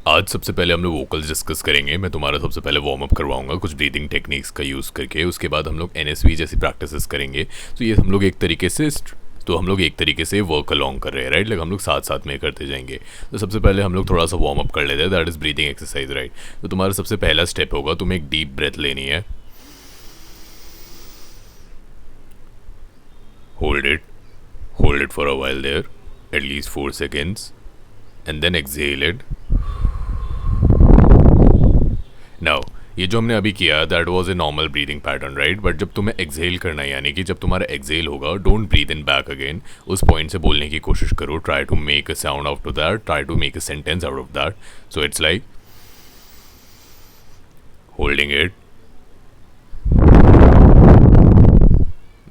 आज सबसे पहले हम लोग वोकल्स डिस्कस करेंगे। मैं तुम्हारा सबसे पहले वार्म अप करवाऊंगा कुछ ब्रीदिंग टेक्निक्स का यूज़ करके। उसके बाद हम लोग एनएसवी जैसी प्रैक्टिसेस करेंगे। तो ये हम लोग एक तरीके से वर्क अलॉन्ग कर रहे हैं, राइट। हम लोग साथ साथ में करते जाएंगे। तो सबसे पहले हम लोग थोड़ा सा वार्म अप कर लेते हैं, that is breathing exercise, right. तो तुम्हारा सबसे पहला स्टेप होगा, तुम्हें एक डीप ब्रेथ लेनी है। Hold it for a while there, at least 4 seconds, and then exhale it. Now ये जो हमने अभी किया that was a normal breathing pattern, right. But जब तुम्हें एक्सहेल करना है, यानी कि जब तुम्हारा एक्सहेल होगा, don't breathe in back again. उस पॉइंट से बोलने की कोशिश करो, try to make a sound out of that, try to make a sentence out of that. So it's like holding it,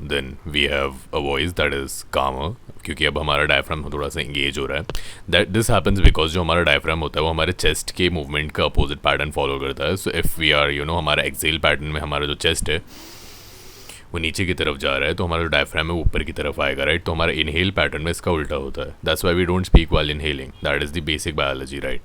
then we have a voice that is calmer, क्योंकि अब हमारा diaphragm थोड़ा सा इंगेज हो रहा है। That this happens because जो हमारा डायफ्राम होता है वो हमारे चेस्ट के मूवमेंट का अपोजिट पैटर्न फॉलो करता है। सो इफ़ वी आर हमारा एक्सेल पैटर्न में हमारा जो चेस्ट है वो नीचे की तरफ जा रहा है, तो हमारा जो डायफ्राम है वो ऊपर की तरफ आएगा, राइट। तो हमारा इनहेल पैटर्न में इसका उल्टा होता है। That's why we don't speak while inhaling, that is the basic biology, right.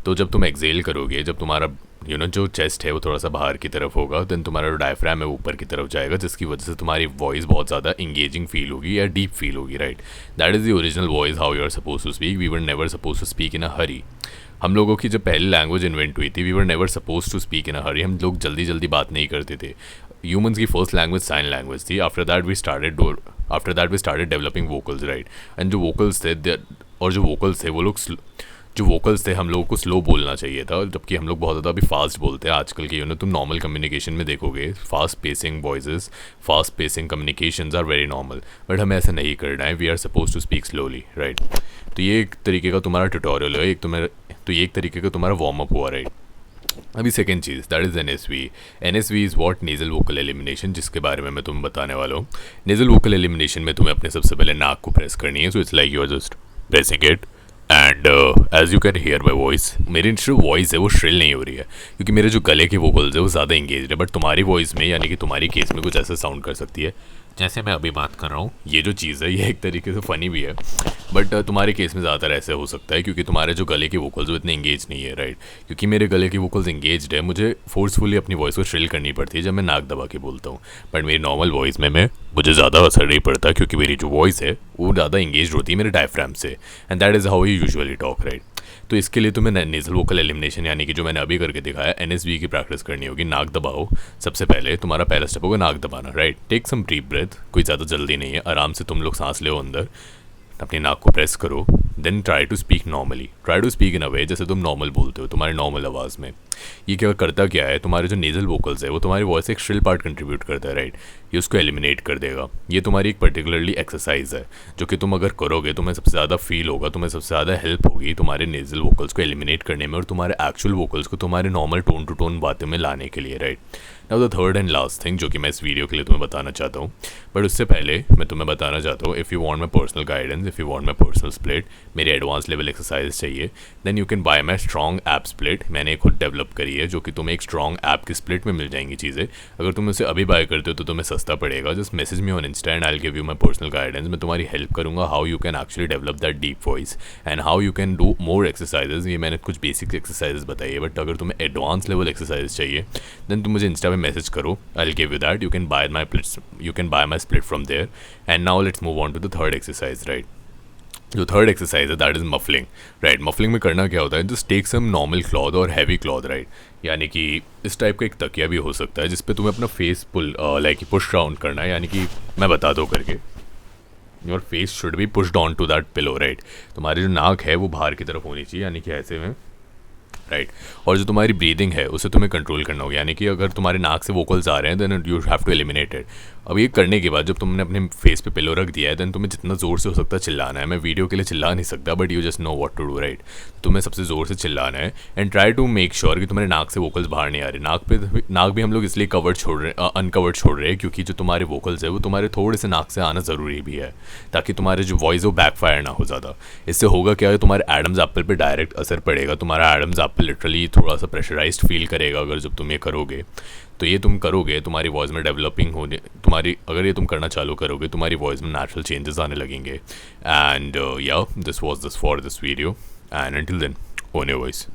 तो जब तुम एक्सेल करोगे, जब तुम्हारा जो चेस्ट है वो थोड़ा सा बाहर की तरफ होगा, देन तुम्हारा जो डायफ्राम है वो ऊपर की तरफ जाएगा, जिसकी वजह से तुम्हारी वॉइस बहुत ज़्यादा इंगेजिंग फील होगी या डीप फील होगी, right. That is the original voice how you are suppose to speak. We were never suppose to speak in a hurry. हम लोगों की जब पहली लैंग्वेज इन्वेंट हुई थी, we were never suppose to speak in a hurry. हम लोग जल्दी जल्दी बात नहीं करते थे। ह्यूमंस की फर्स्ट लैंग्वेज साइन लैंग्वेज थी। After that we started developing vocals, right. And जो वोकल्स थे हम लोगों को स्लो बोलना चाहिए था, जबकि हम लोग बहुत ज़्यादा अभी फास्ट बोलते हैं आजकल के। तुम नॉर्मल कम्युनिकेशन में देखोगे, fast pacing voices, fast pacing communications are very normal, but हमें ऐसा नहीं करना है। We are suppose to speak slowly, right. तो ये एक तरीके का तुम्हारा ट्यूटोरियल है, ये एक तरीके का तुम्हारा वार्म अप हुआ, राइट। अभी second cheese that is an S V is what nasal vocal elimination, जिसके बारे में मैं तुम्हें बताने वाला हूँ। नेजल वोकल एलिमिनेशन में तुम्हें अपने सबसे पहले नाक को प्रेस करनी है। So it's like you are just pressing it, and as you can hear my voice, मेरी जो वॉइस है वो श्रिल नहीं हो रही है, क्योंकि मेरे जो गले के वोकल्स है वो ज़्यादा इंगेज है। बट तुम्हारी वॉइस में, यानी कि तुम्हारी केस में, कुछ ऐसा साउंड कर सकती है जैसे मैं अभी बात कर रहा हूँ। ये जो चीज़ है ये एक तरीके से फ़नी भी है, बट तुम्हारे केस में ज़्यादातर ऐसे हो सकता है, क्योंकि तुम्हारे जो गले के वोकल्स वो इतने इंगेज नहीं है, राइट। क्योंकि मेरे गले के वोकल्स इंगेज्ड है, मुझे फोर्सफुली अपनी वॉइस को श्रिल करनी पड़ती है जब मैं नाक दबा के बोलता हूँ। बट मेरी नॉर्मल वॉइस में मुझे ज़्यादा असर नहीं पड़ता, क्योंकि मेरी जो वॉइस है वो ज़्यादा इंगेज होती है मेरे डायफ्राम से, and that is how you usually talk, right. तो इसके लिए तुम्हें नेजल वोकल एलिमिनेशन, यानी कि जो मैंने अभी करके दिखाया, एनएसवी की प्रैक्टिस करनी होगी। नाक दबाओ सबसे पहले, तुम्हारा पहला स्टेप होगा नाक दबाना, right. Take some deep breath, कोई ज़्यादा जल्दी नहीं है, आराम से तुम लोग सांस लो अंदर, अपनी नाक को प्रेस करो, then try to speak normally, try to speak in a way जैसे तुम नॉर्मल बोलते हो, तुम्हारी नॉर्मल आवाज़ में। ये क्या करता क्या है, तुम्हारे जो नेजल वोकल्स है वो तुम्हारी वॉइस एक श्रिल पार्ट कंट्रीब्यूट करता है, राइट। ये उसको एलिमिनेट कर देगा। ये तुम्हारी एक पर्टिकुलरली एक्सरसाइज है जो कि तुम अगर करोगे तुम्हें सबसे ज़्यादा फील होगा, तुम्हें सबसे ज़्यादा हेल्प होगी तुम्हारे नेजल वोकल्स को एलिमिनेट करने में और तुम्हारे एक्चुअल वोकल्स को तुम्हारे नॉर्मल टोन टू टोन बातें में लाने के लिए, right. Now the third and last thing जो कि मैं इस वीडियो के लिए तुम्हें बताना चाहता हूँ, बट उससे पहले मैं तुम्हें बताना चाहता हूँ, if you want my personal guidance, if you want my personal split, मेरे एडवांस लेवल एक्सरसाइज चाहिए, then you can buy my strong app split. मैंने खुद डेवलप करी है, जो कि तुम्हें एक स्ट्रॉन्ग ऐप की स्प्लिट में मिल जाएंगी चीज़ें। अगर तुम उसे अभी बाय करते हो तो तुम्हें सस्ता पड़ेगा। Just message me on Insta and I will give you my personal guidance. मैं तुम्हारी हेल्प करूँगा how you can actually develop that deep voice and how you can do more exercises. ये मैंने कुछ बेसिक एक्सरसाइजेज बताई है, but अगर तुम्हें एडवांस लेवल एक्सरसाइज चाहिए देन तुम मुझे इंस्टा पे मैसेज करो, I'll give you that. You can buy my split from there. And now let's move on to the third exercise, right? जो थर्ड एक्सरसाइज है that is muffling, right. Muffling में करना क्या होता है, just take some normal cloth और heavy cloth, right. यानी कि इस टाइप का एक तकिया भी हो सकता है जिस पे तुम्हें अपना फेस पुश राउंड करना है, यानी कि मैं बता दो करके, your face should be pushed on to that pillow, right. तुम्हारी जो नाक है वो बाहर की तरफ होनी चाहिए, यानी कि ऐसे में, राइट। और जो तुम्हारी ब्रीदिंग है उसे तुम्हें कंट्रोल करना होगा, यानी कि अगर तुम्हारे नाक से वोकल्स आ रहे हैं then you have to eliminate it. अब ये करने के बाद जब तुमने अपने फेस पे पिलो रख दिया है देन तुम्हें जितना ज़ोर से हो सकता है चिल्लाना है। मैं वीडियो के लिए चिल्ला नहीं सकता, but you just know what to do, right. तुम्हें सबसे ज़ोर से चिल्लाना है and try to make sure कि तुम्हारे नाक से वोकल्स बाहर नहीं आ रहे। नाक भी हम लोग इसलिए अनकवर्ड छोड़ रहे हैं क्योंकि जो तुम्हारे वोकल्स है वो तुम्हारे थोड़े से नाक से आना ज़रूरी भी है, ताकि तुम्हारे जो वॉइस है वो बैकफायर ना हो ज़्यादा। इससे होगा क्या है, तुम्हारे एडम्स एप्पल पे डायरेक्ट असर पड़ेगा। तुम्हारा एडम्स एप्पल लिटरली थोड़ा सा प्रेशराइज्ड फील करेगा अगर जब तुम ये करोगे। तो ये तुम करोगे, तुम्हारी वॉइस में डेवलपिंग होने, अगर ये तुम करना चालू करोगे तुम्हारी वॉइस में नेचुरल चेंजेस आने लगेंगे। And yeah this was this for this video and until then own your voice.